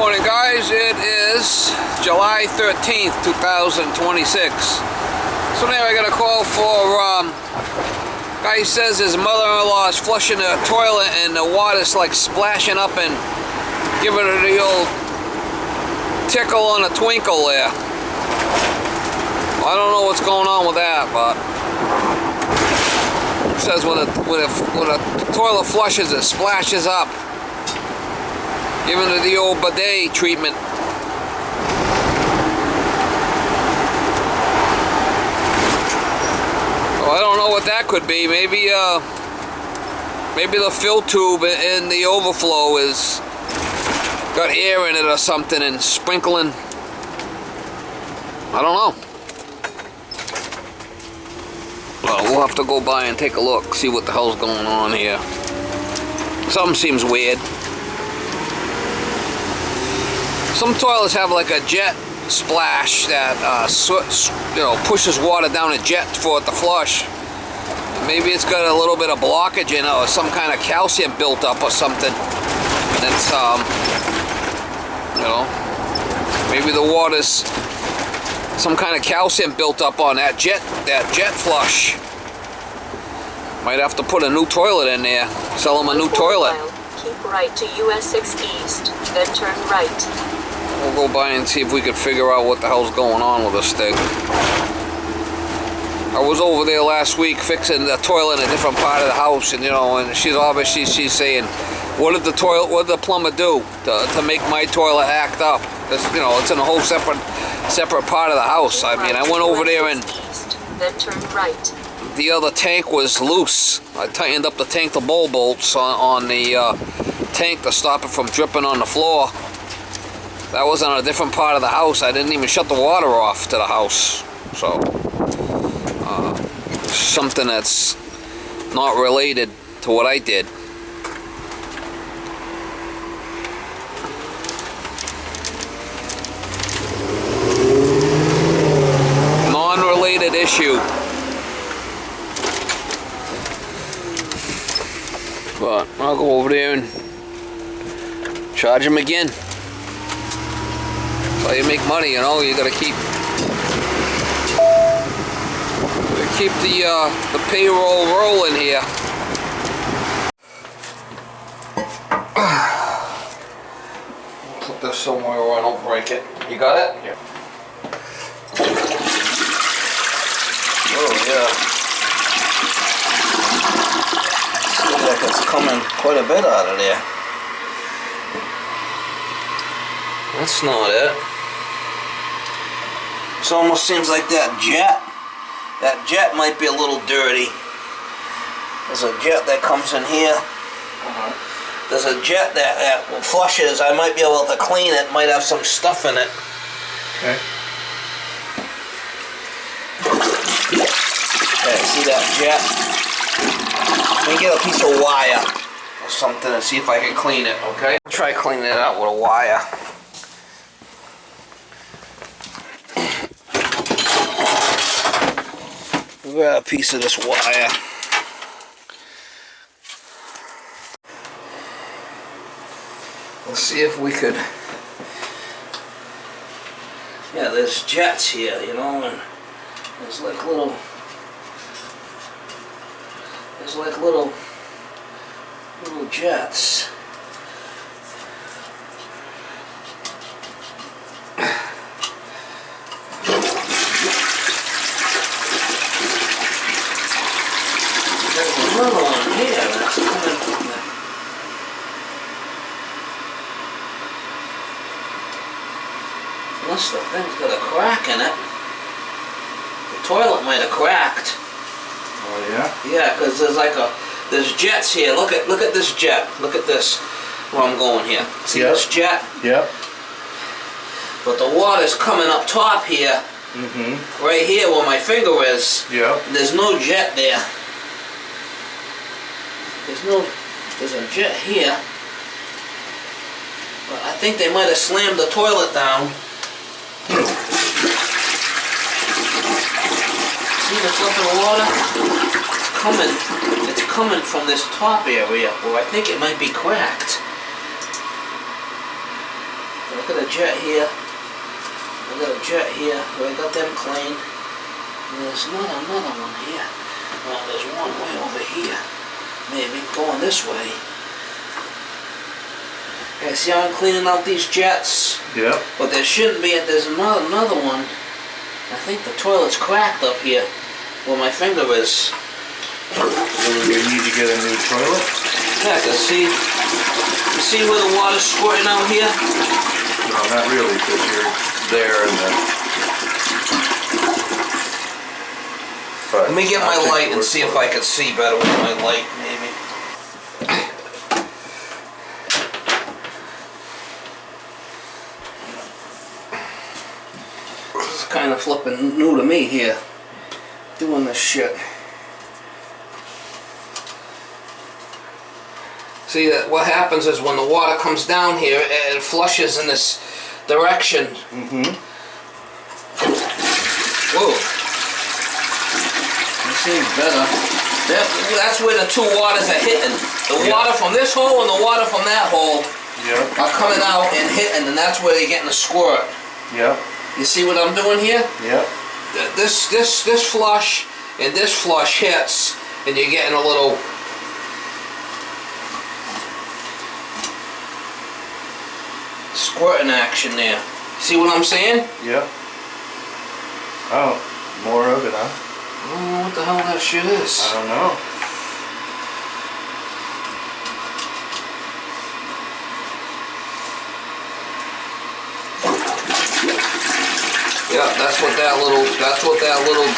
Morning guys, it is July 13th, 2026. So now I got a call for, guy says his mother-in-law is flushing the toilet and the water's like splashing up and giving her the old tickle on a twinkle there. I don't know what's going on with that, but it says when a toilet flushes, it splashes up. Giving it the old bidet treatment. Well, I don't know what that could be. Maybe the fill tube in the overflow is got air in it or something and sprinkling. I don't know. Well, we'll have to go by and take a look, see what the hell's going on here. Something seems weird. Some toilets have like a jet splash that pushes water down a jet for it to flush. Maybe it's got a little bit of blockage in it or some kind of calcium built up or something. And it's maybe the water's some kind of calcium built up on that jet flush. Might have to put a new toilet in there. Sell them a new toilet. Keep right to US 6 East, then turn right. We'll go by and see if we can figure out what the hell's going on with this thing. I was over there last week fixing the toilet in a different part of the house, and and she's saying, what did the plumber do to make my toilet act up? It's in a whole separate part of the house. I mean, I went over there and then turn right. The other tank was loose. I tightened up the tank, the bowl bolts on the tank to stop it from dripping on the floor. That was on a different part of the house. I didn't even shut the water off to the house. So, something that's not related to what I did. Non-related issue. But I'll go over there and charge him again. Well, you make money, you gotta keep the payroll rolling here. Put this somewhere where I don't break it. You got it? Yeah. Oh yeah. Seems like it's coming quite a bit out of there. That's not it. It almost seems like that jet might be a little dirty. There's a jet that comes in here. There's a jet that flushes. I might be able to clean it. Might have some stuff in it. Okay. Okay, see that jet? Let me get a piece of wire or something and see if I can clean it, okay? Try cleaning it out with a wire. Grab a piece of this wire. Let's see if we could. Yeah, there's jets here, and there's like little. There's like little jets. Another one here that's coming from the... Unless the thing's got a crack in it. The toilet might have cracked. Oh yeah? Yeah, because there's jets here. Look at this jet. Look at this where I'm going here. See this jet? Yep. But the water's coming up top here. Mm-hmm. Right here where my finger is. Yep. There's no jet there. There's a jet here, but I think they might have slammed the toilet down. See the stuff in the water? It's coming from this top area, where I think it might be cracked. got a jet here. I got a jet here, but I got them clean. And there's not another one here. Well, there's one way over here. Maybe going this way. Okay, see how I'm cleaning out these jets? Yeah. But there shouldn't be. There's another one. I think the toilet's cracked up here where my finger is. So we need to get a new toilet? Yeah, I can see. You see where the water's squirting out here? No, not really, because you're there and the... But Let me get my I'll take light your and word see for if it. I can see better with my light, maybe. This is kind of flipping new to me here, doing this shit. See, that what happens is when the water comes down here, it flushes in this direction. Mm-hmm. Whoa. That seems better. That's where the two waters are hitting. The water from this hole and the water from that hole are coming out and hitting, and that's where they're getting a squirt. Yeah. You see what I'm doing here? Yeah. This flush and this flush hits, and you're getting a little... squirting action there. See what I'm saying? Yeah. Oh, more of it, huh? I don't know what the hell that shit is. I don't know. Yeah, that's what that little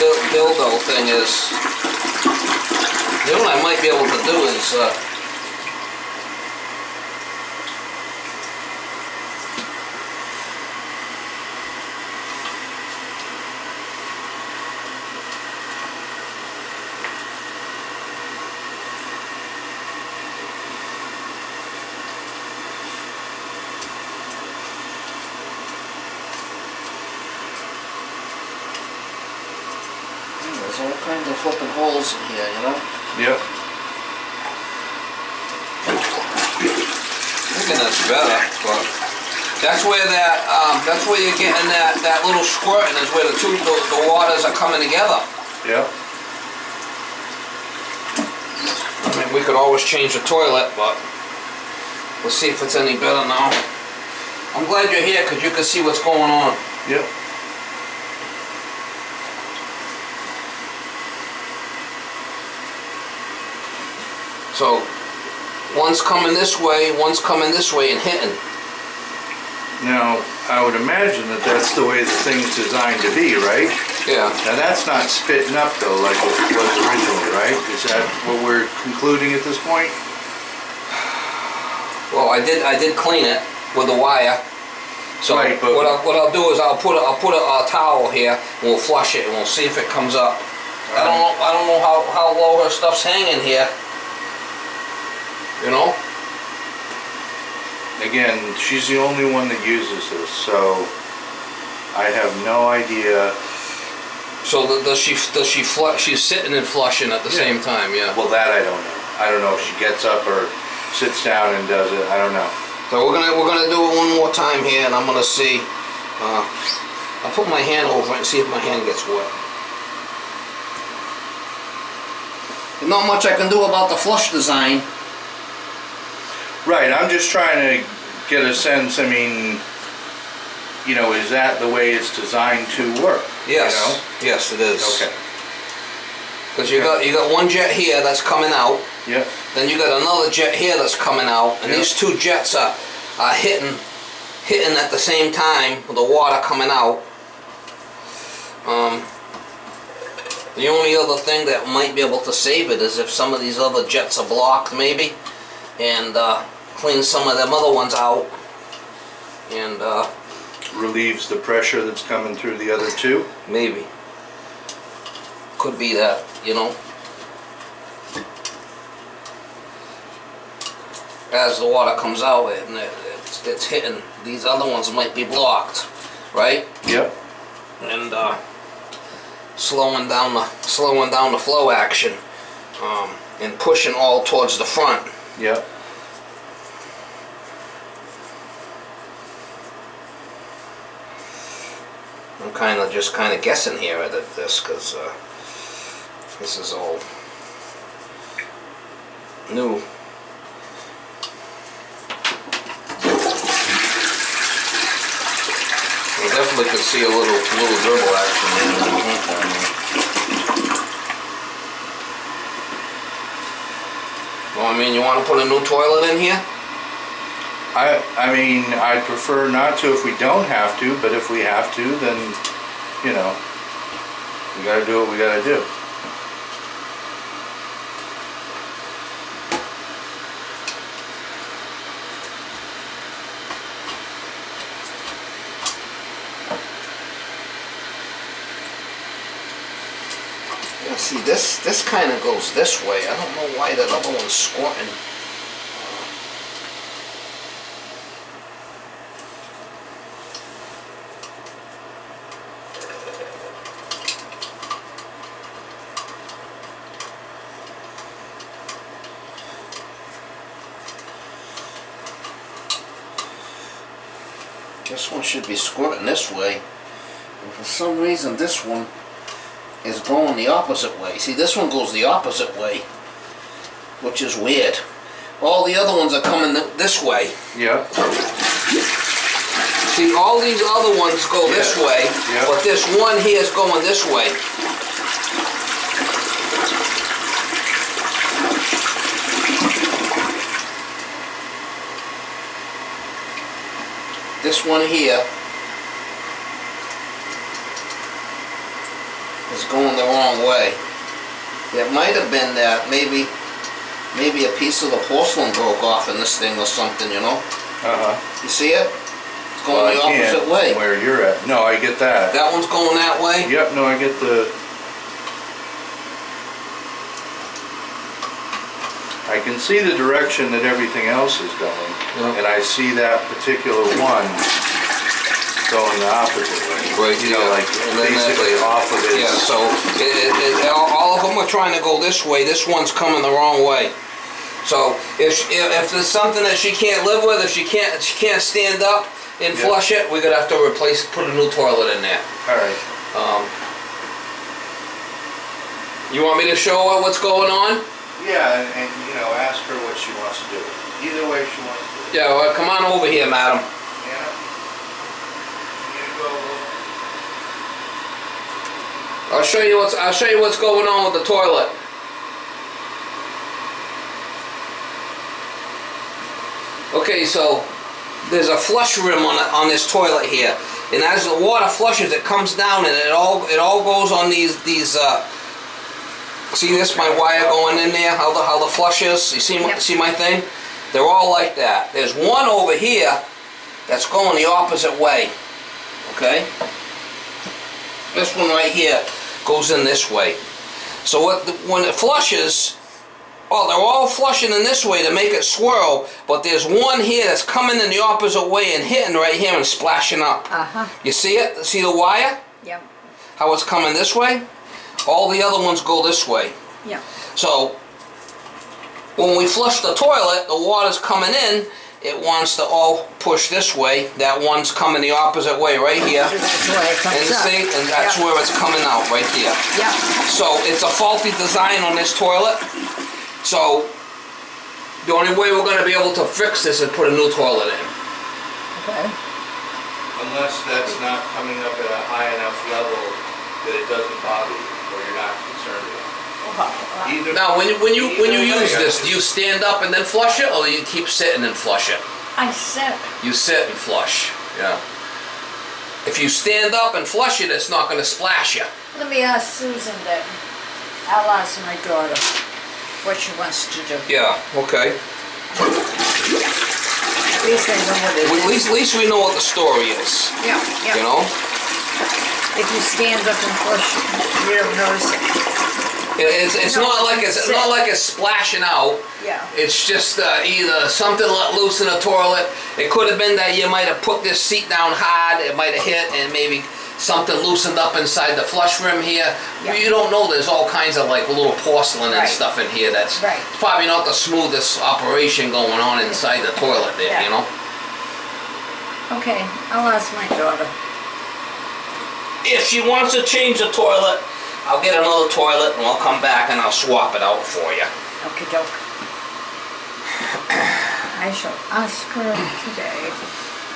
dildo thing is. You know what I might be able to do is there's all kinds of flipping holes in here, you know? Yep. I think that's better, but that's where that's where you're getting that little squirting is where the waters are coming together. Yep. I mean, we could always change the toilet, but we'll see if it's any better now. I'm glad you're here because you can see what's going on. Yep. So, one's coming this way and hitting. Now, I would imagine that that's the way the thing's designed to be, right? Yeah. Now that's not spitting up though, like it was originally, right? Is that what we're concluding at this point? Well, I did clean it with the wire. So right, but what I'll do is I'll put a towel here and we'll flush it and we'll see if it comes up. I don't know how low her stuff's hanging here. You know? again, she's the only one that uses this, so I have no idea. So does she flush? She's sitting and flushing at the same time, yeah. Well, that I don't know. I don't know if she gets up or sits down and does it. I don't know. So we're gonna do it one more time here, and I'm gonna see. I'll put my hand over it and see if my hand gets wet. There's not much I can do about the flush design. Right, I'm just trying to get a sense, I mean, you know, is that the way it's designed to work? Yes, you know? yes it is. Okay. Because you got one jet here that's coming out. Yep. Then you got another jet here that's coming out, and these two jets are hitting at the same time with the water coming out. The only other thing that might be able to save it is if some of these other jets are blocked, maybe, and clean some of them other ones out, and relieves the pressure that's coming through the other two. maybe. Could be that, you know. As the water comes out, and it's hitting. These other ones might be blocked, right? Yep. And slowing down the flow action, and pushing all towards the front. Yep. I'm just kind of guessing here at this, because this is all new. You definitely could see a little dribble action there. Well, I mean, you want to put a new toilet in here? I mean, I'd prefer not to if we don't have to, but if we have to, then, you know, we gotta do what we gotta do. Yeah, see, this kind of goes this way. I don't know why that other one's squirting. This one should be squirting this way, and for some reason this one is going the opposite way. See, this one goes the opposite way, which is weird. All the other ones are coming this way. Yeah. See, all these other ones go this way, but this one here is going this way. This one here is going the wrong way. It might have been that maybe a piece of the porcelain broke off in this thing or something, you know? You see it? It's going the opposite way. Where you're at. No, I get that. That one's going that way? Yep, no, I get the... I can see the direction that everything else is going, and I see that particular one going the opposite way. Right, you know, like basically off of it. Yeah, so all of them are trying to go this way. This one's coming the wrong way. So if there's something that she can't live with, if she can't stand up and flush it, we're gonna have to put a new toilet in there. All right. You want me to show her what's going on? Yeah, and you know, ask her what she wants to do. Either way she wants to do it. Yeah, well, come on over here, madam. Yeah. I'll show you what's going on with the toilet. Okay, so there's a flush rim on this toilet here, and as the water flushes, it comes down, and it all goes on these. See this, my wire going in there, how the flush is? You see my thing? They're all like that. There's one over here that's going the opposite way. Okay? This one right here goes in this way. So when it flushes, oh, they're all flushing in this way to make it swirl, but there's one here that's coming in the opposite way and hitting right here and splashing up. You see it? See the wire? Yep. How it's coming this way? All the other ones go this way. Yeah. So when we flush the toilet, the water's coming in, it wants to all push this way. That one's coming the opposite way right here. So that's why it comes up. And that's where it's coming out, right here. Yeah. So it's a faulty design on this toilet. So the only way we're going to be able to fix this is put a new toilet in. Okay. Unless that's not coming up at a high enough level that it doesn't bother you, or you're not concerned about it. Either. Now, when you use this, do you stand up and then flush it, or do you keep sitting and flush it? I sit. You sit and flush. Yeah. If you stand up and flush it, it's not going to splash you. Let me ask Susan then. I'll ask my daughter what she wants to do. Yeah. Okay. At least I know what it is. At least we know what the story is. Yeah, yeah. You know. If you stand up and flush, you don't notice it. It's not like it's splashing out. Yeah. It's just either something let loose in the toilet. It could have been that you might have put this seat down hard. It might have hit, and maybe something loosened up inside the flush rim here. Yeah. You don't know. There's all kinds of like little porcelain and Right. stuff in here. That's Right. probably not the smoothest operation going on inside the toilet there. Yeah. You know. Okay, I'll ask my daughter. if she wants to change the toilet, I'll get another toilet and I'll come back and I'll swap it out for you. Okie doke. I shall ask her today.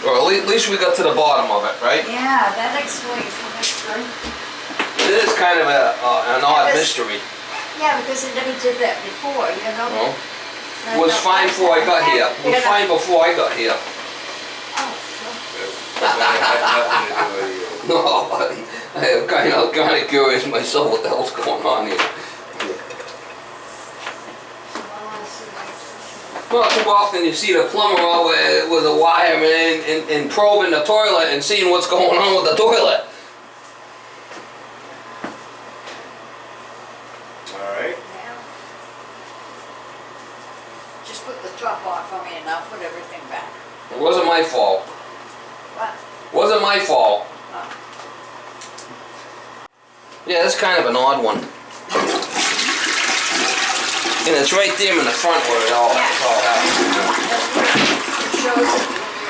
Well, at least we got to the bottom of it, right? Yeah, that explains the mystery. It is kind of an odd mystery. Yeah, because it never did that before, you know? Well, it was fine before I got here. It was fine before I got here. Oh, No, buddy. I'm kind of curious myself what the hell's going on here. Not too often you see the plumber out with a wire and probing the toilet and seeing what's going on with the toilet. Alright. yeah. Just put the top off for me and I'll put everything back. It wasn't my fault. What? Wasn't my fault. Oh. Yeah, that's kind of an odd one. And it's right there in the front where it all happens. That's what it shows.